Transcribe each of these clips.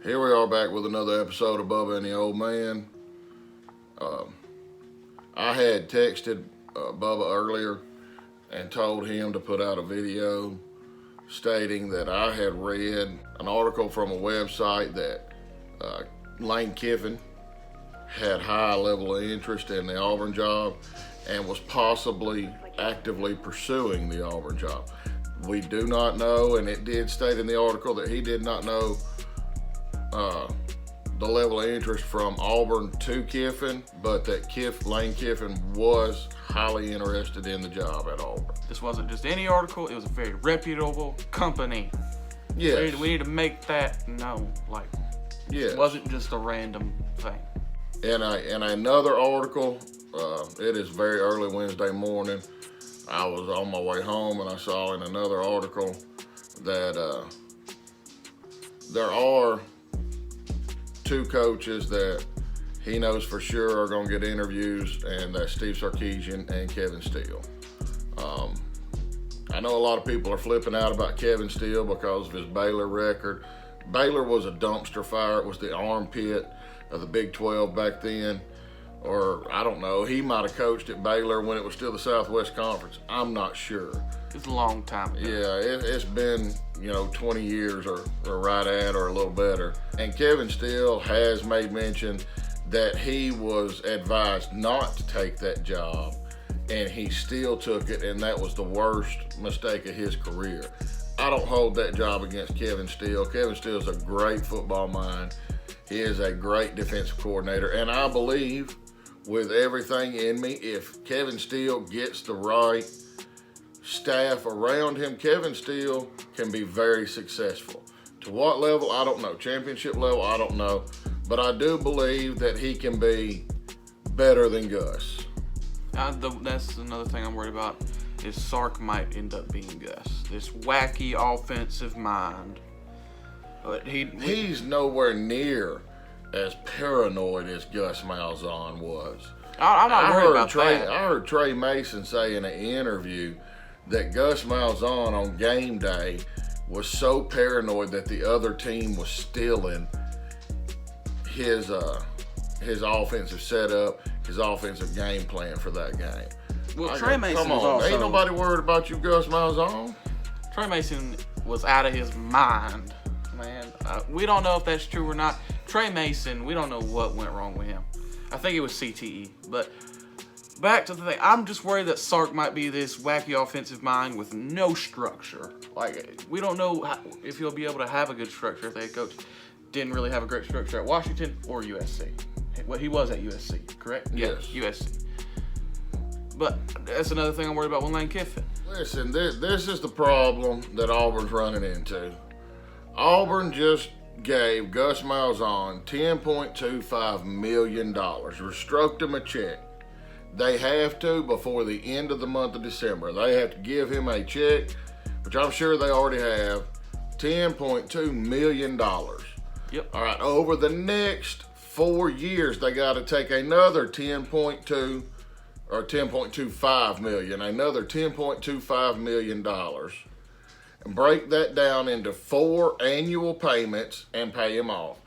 Here we are back with another episode of Bubba and the Old Man. I had texted Bubba earlier and told him to put out a video stating that I had read an article from a website that Lane Kiffin had high level of interest in the Auburn job and was possibly actively pursuing the Auburn job. We do not know, and it did state in the article that he did not know the level of interest from Auburn to Kiffin, but that Lane Kiffin was highly interested in the job at Auburn. This wasn't just any article, it was a very reputable company. Yes. We need to make that known. Yes. It wasn't just a random thing. In another article, it is very early Wednesday morning. I was on my way home and I saw in another article that there are two coaches that he knows for sure are going to get interviews, and that's Steve Sarkisian and Kevin Steele. I know a lot of people are flipping out about Kevin Steele because of his Baylor record. Baylor was a dumpster fire. It was the armpit of the Big 12 back then. Or, I don't know, he might have coached at Baylor when it was still the Southwest Conference. I'm not sure. It's a long time ago. Yeah, it's been, 20 years or right at or a little better. And Kevin Steele has made mention that he was advised not to take that job, and he still took it, and that was the worst mistake of his career. I don't hold that job against Kevin Steele. Kevin Steele is a great football mind. He is a great defensive coordinator, and I believe with everything in me, if Kevin Steele gets the right staff around him, Kevin Steele can be very successful. To what level, I don't know. Championship level, I don't know. But I do believe that he can be better than Gus. That's another thing I'm worried about, is Sark might end up being Gus. This wacky offensive mind. But he's nowhere near as paranoid as Gus Malzahn was. I'm not worried about that. I heard Trey Mason say in an interview that Gus Malzahn on game day was so paranoid that the other team was stealing his offensive setup, his offensive game plan for that game. Well, Trey Mason was also... Ain't nobody worried about you, Gus Malzahn. Trey Mason was out of his mind, man. We don't know if that's true or not. Trey Mason, we don't know what went wrong with him. I think it was CTE. But back to the thing, I'm just worried that Sark might be this wacky offensive mind with no structure. We don't know if he'll be able to have a good structure if the head coach didn't really have a great structure at Washington or USC. Well, he was at USC, correct? Yes. Yeah, USC. But that's another thing I'm worried about with Lane Kiffin. Listen, this is the problem that Auburn's running into. Auburn just gave Gus Malzahn $10.25 million, stroked him a check. They have to before the end of the month of December. They have to give him a check, which I'm sure they already have, $10.2 million. Yep. All right, over the next 4 years, they got to take another $10.25 million, another $10.25 million, and break that down into 4 annual payments and pay him off.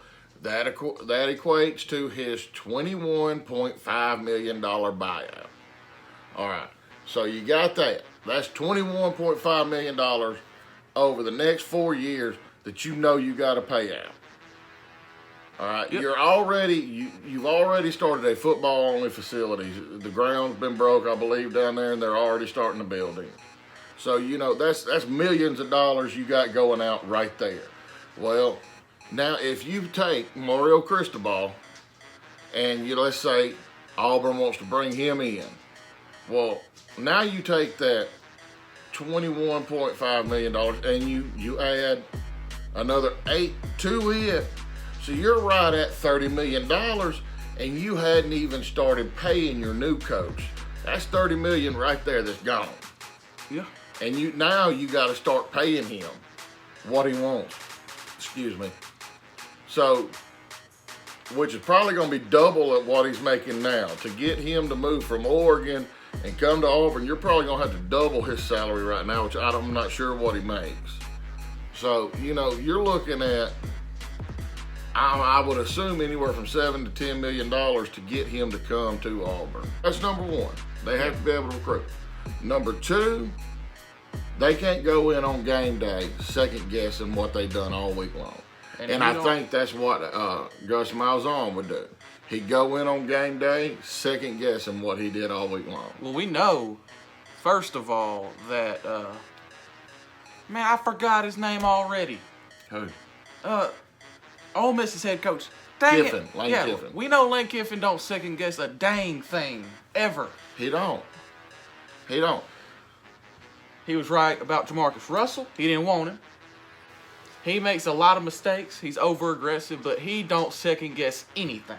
That equates to his $21.5 million buyout. All right, so you got that. That's $21.5 million over the next 4 years that you got to pay out. All right, yep. You've already started a football-only facility. The ground's been broke, I believe, down there, and they're already starting the building. So, that's millions of dollars you got going out right there. Well, now if you take Mario Cristobal and let's say Auburn wants to bring him in, well, now you take that $21.5 million and you add another 8 to it. So you're right at $30 million, and you hadn't even started paying your new coach. That's $30 million right there that's gone. Yeah. And you got to start paying him what he wants. Excuse me. So, which is probably going to be double at what he's making now. To get him to move from Oregon and come to Auburn, you're probably going to have to double his salary right now, which I'm not sure what he makes. So, you're looking at I would assume anywhere from $7 to $10 million to get him to come to Auburn. That's number one. They have to be able to recruit. Number two, they can't go in on game day second guessing what they've done all week long. And I think that's what Gus Malzahn would do. He'd go in on game day second guessing what he did all week long. Well, we know, first of all, that man, I forgot his name already. Who? Ole Miss's head coach. Dang Kiffin, it. Lane Yeah, Kiffin. we know Lane Kiffin don't second guess a dang thing ever. He don't. He was right about Jamarcus Russell. He didn't want him. He makes a lot of mistakes. He's over aggressive, but he don't second guess anything.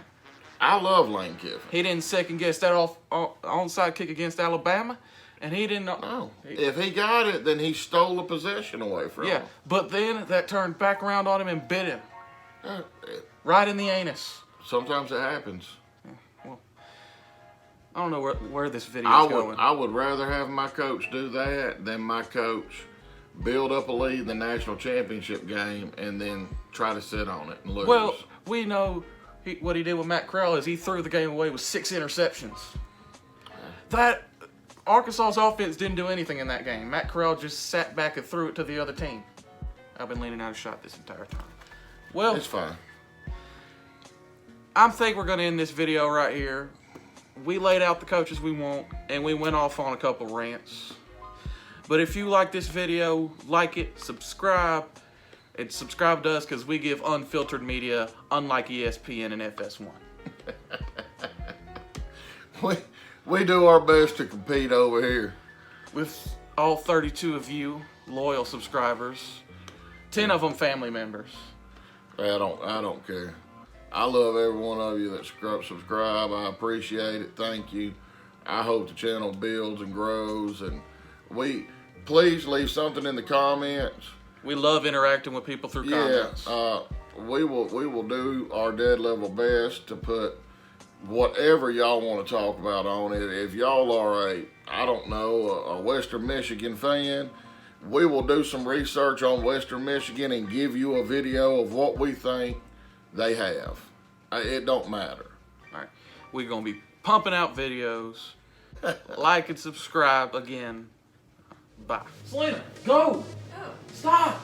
I love Lane Kiffin. He didn't second guess that onside kick against Alabama, and he didn't know. No. If he got it, then he stole the possession away from him. Yeah, but then that turned back around on him and bit him. Yeah. Right in the anus. Sometimes it happens. Well, I don't know where this video is going. I would rather have my coach do that than my coach build up a lead in the national championship game and then try to sit on it and lose. Well, we know what he did with Matt Corral is he threw the game away with 6 interceptions. That Arkansas's offense didn't do anything in that game. Matt Corral just sat back and threw it to the other team. I've been leaning out of shot this entire time. Well, it's fine. I think we're going to end this video right here. We laid out the coaches we want, and we went off on a couple rants. But if you like this video, like it, subscribe, and subscribe to us because we give unfiltered media, unlike ESPN and FS1. we do our best to compete over here. With all 32 of you loyal subscribers, 10 of them family members. I don't care. I love every one of you that subscribe. I appreciate it. Thank you. I hope the channel builds and grows. And please leave something in the comments. We love interacting with people through comments. We will do our dead level best to put whatever y'all want to talk about on it. If y'all are a Western Michigan fan, we will do some research on Western Michigan and give you a video of what we think they have. It don't matter. All right. We're going to be pumping out videos. Like and subscribe again. Bye. Selena, go! Oh. Stop!